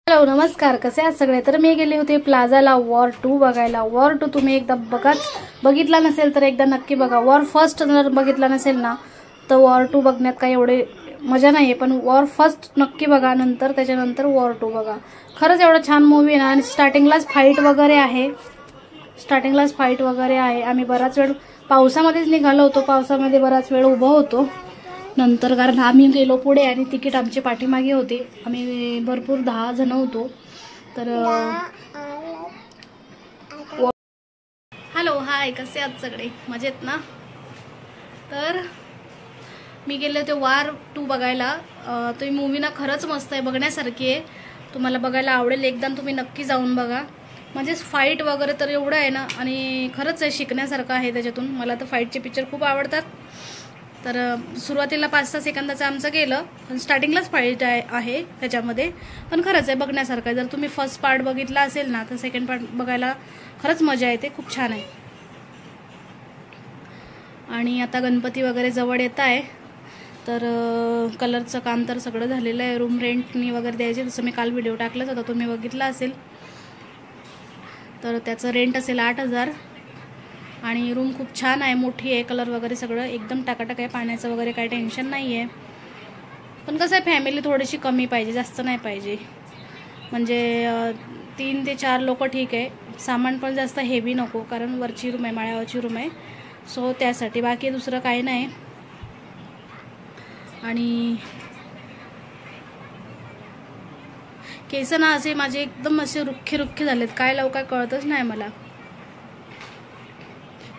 Hello नमस्कार, कसे आहात सगळे। तर मी गेले होते प्लाझाला वॉर 2 बघायला। वॉर 2 तुम्ही एकदा बघितला नसेल तर एकदा नक्की बघा। वॉर फर्स्ट जर बघितला नसेल ना तर वॉर 2 बघण्यात काही एवढे मजा नाहीये, पण वॉर फर्स्ट नक्की बघा, नंतर त्याच्यानंतर वॉर 2 बघा। खरंच एवढा छान मूवी आहे ना। आणि स्टार्टिंगलाच फाईट वगैरे आहे। आम्ही बराच वेळ पावसामध्येच निघालो होतो, पावसामध्ये बराच वेळ उभं होतो नंतर, कारण आम्ही गेलो पुढे आणि तिकीट आमची पाठीमागे होते। आम्ही भरपूर 10 जण होतो। तर हॅलो हाय, कसे आहात सगळे, मजेत ना। तर मी गेले होते वॉर 2 बघायला। तो ही मूवी ना खरंच मस्त आहे, बघण्यासारखी आहे, तुम्हाला बघायला आवडेल। एकदा तुम्ही नक्की जाऊन बघा। म्हणजे फाईट वगैरे तर एवढं आहे ना, आणि खरंच आहे, शिकण्यासारखं आहे त्याच्यातून। मला तर फाईटचे पिक्चर खूप आवडतात। तर सुरुवातीला 5-6 सेकंदाचं आमचं गेलं, पण स्टार्टिंगलाच फाईट आहे त्याच्यामध्ये, पण खरंच आहे बघण्यासारखं आहे। जर तुम्ही फर्स्ट पार्ट बघितला असेल ना तर सेकंड पार्ट बघायला खरंच मजा येते, खूप छान आहे। आणि आता गणपती वगैरे जवळ येत आहे, तर कलरचं काम तर सगळं झालेलं आहे। रूम रेंटनी वगैरे द्यायचे, जसं मी काल व्हिडिओ टाकलाच होता, तुम्ही बघितला असेल। तर त्याचं रेंट असेल 8,000 आणि रूम खूप छान आहे, मोठी आहे, कलर वगैरे सगळं एकदम टाकाटाक आहे, पाण्याचं वगैरे काही टेन्शन नाही आहे। पण कसं आहे, फॅमिली थोडीशी कमी पाहिजे, जास्त नाही पाहिजे। म्हणजे 3 ते 4 लोक ठीक आहे, सामान पण जास्त हेवी नको, कारण वरची रूम आहे, माळ्यावरची रूम आहे, सो त्यासाठी, बाकी दुसरं काही नाही। आणि केस ना असे माझे एकदम असे रुखे झालेत, काय लावू काय कळतच नाही मला।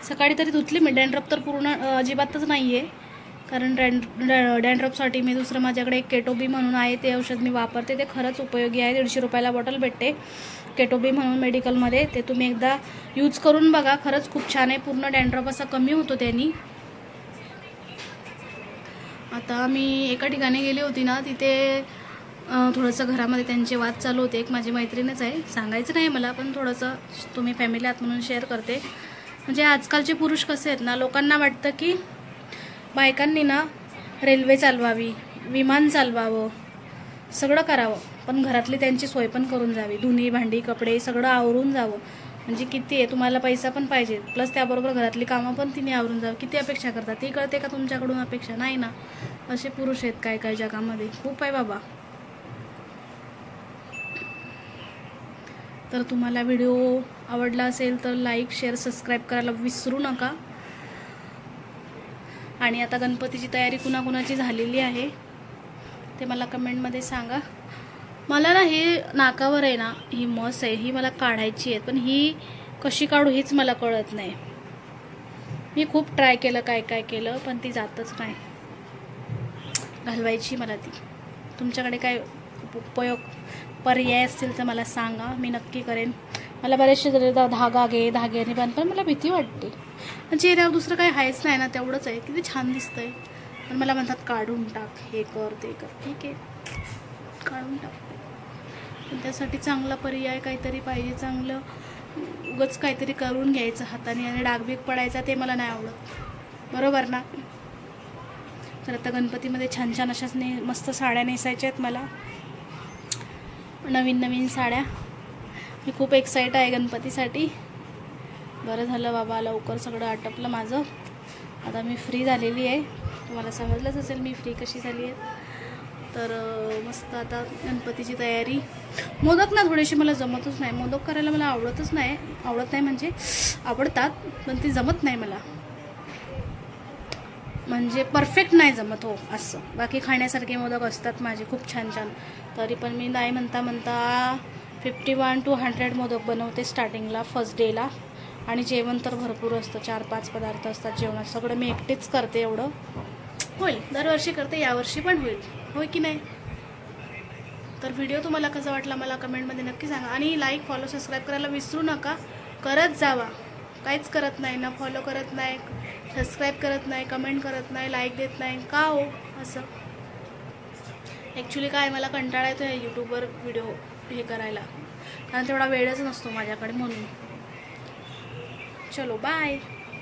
सकाळी तरी धुतली मी, डॅन्ड्रफ तर पूर्ण अजिबातच नाही आहे, कारण डॅन्ड्रफसाठी मी दुसरं माझ्याकडे एक केटोबी म्हणून आहे, ते औषध मी वापरते, ते खरंच उपयोगी आहे। 150 रुपयाला बॉटल भेटते केटोबी म्हणून मेडिकलमध्ये, ते तुम्ही एकदा यूज करून बघा, खरंच खूप छान आहे, पूर्ण डॅन्ड्रफ असा कमी होतो त्यांनी। आता मी एका ठिकाणी गेली होती ना, तिथे थोडंसं घरामध्ये त्यांचे वाद चालू होते। एक माझी मैत्रीणच आहे, सांगायचं नाही मला, पण थोडंसं तुम्ही फॅमिली आहात म्हणून शेअर करते। म्हणजे आजकालचे पुरुष कसे आहेत ना, लोकांना वाटतं की बायकांनी ना रेल्वे चालवावी, विमान चालवावं, सगळं करावं, पण घरातली त्यांची सोय पण करून जावी, धुणी भांडी कपडे सगळं आवरून जावं। म्हणजे किती आहे, तुम्हाला पैसा पण पाहिजे, प्लस त्याबरोबर घरातली कामं पण तिने आवरून जावं। किती अपेक्षा करतात, ती कळते का तुमच्याकडून अपेक्षा? नाही ना। असे पुरुष आहेत काय काय जगामध्ये, खूप आहे बाबा। तर तुम्हाला व्हिडिओ आवडला असेल तर लाईक शेअर सबस्क्राईब करायला विसरू नका। आणि आता गणपतीची तयारी कुणाकुणाची झालेली आहे ते मला कमेंटमध्ये सांगा। मला ना हे नाकावर आहे ना, ही मस आहे, ही मला काढायची आहे, पण ही कशी काढू हेच मला कळत नाही। मी खूप ट्राय केलं, काय काय केलं, पण ती जातच नाही, घालवायची मला ती। तुमच्याकडे काय पर्याय असतील तर मला सांगा, मी नक्की करेन। मला बरेचसे धाग्याने पण मला भीती वाटते, चेहऱ्यावर दुसरं काही आहेच नाही ना, तेवढंच आहे, किती छान दिसतंय, पण मला म्हणतात काढून टाक, हे कर ते कर, ठीक आहे काढून टाक, पण त्यासाठी चांगला पर्याय काहीतरी पाहिजे, चांगलं उगाच काहीतरी करून घ्यायचं हाताने आणि डागबीग पडायचा, ते मला नाही आवडत, बरोबर ना। तर आता गणपतीमध्ये छान छान अशाच मस्त साड्या नेसायच्या आहेत मला, नवीन साड्या। मी खूप एक्साइट आहे गणपतीसाठी। बरं झालं बाबा, लवकर सगळं आटपलं माझं, आता मी फ्री झालेली आहे, तुम्हाला समजलंच असेल मी फ्री कशी झाली आहे। तर मस्त आता गणपतीची तयारी। मोदक ना थोडीशी मला जमतच नाही, मोदक करायला मला आवडत नाही, म्हणजे आवडतात, पण ती जमत नाही मला, म्हणजे परफेक्ट नाही जमत हो असं। बाकी खाण्यासारखे मोदक असतात माझे खूप छान छान, तरी पण मी नाही म्हणता 51 to 100 मोदक बनवते स्टार्टिंगला, फर्स्ट डेला। आणि जेवण तर भरपूर असतं, 4-5 पदार्थ असतात जेवणात, सगळं मी एकटीच करते। एवढं होईल, दरवर्षी करते, यावर्षी पण होईल, होय की नाही। तर व्हिडिओ तुम्हाला कसा वाटला मला कमेंटमध्ये नक्की सांगा, आणि लाईक फॉलो सबस्क्राईब करायला विसरू नका, करत जावा। काहीच करत नाही ना, फॉलो करत नाही, सबस्क्राईब करत नाही, कमेंट करत नाही, लाईक देत नाही, का हो असं? ॲक्च्युली काय, मला कंटाळा येतो आहे यूट्यूबवर व्हिडिओ हे करायला, कारण तेवढा वेळच नसतो माझ्याकडे, म्हणून। चलो बाय।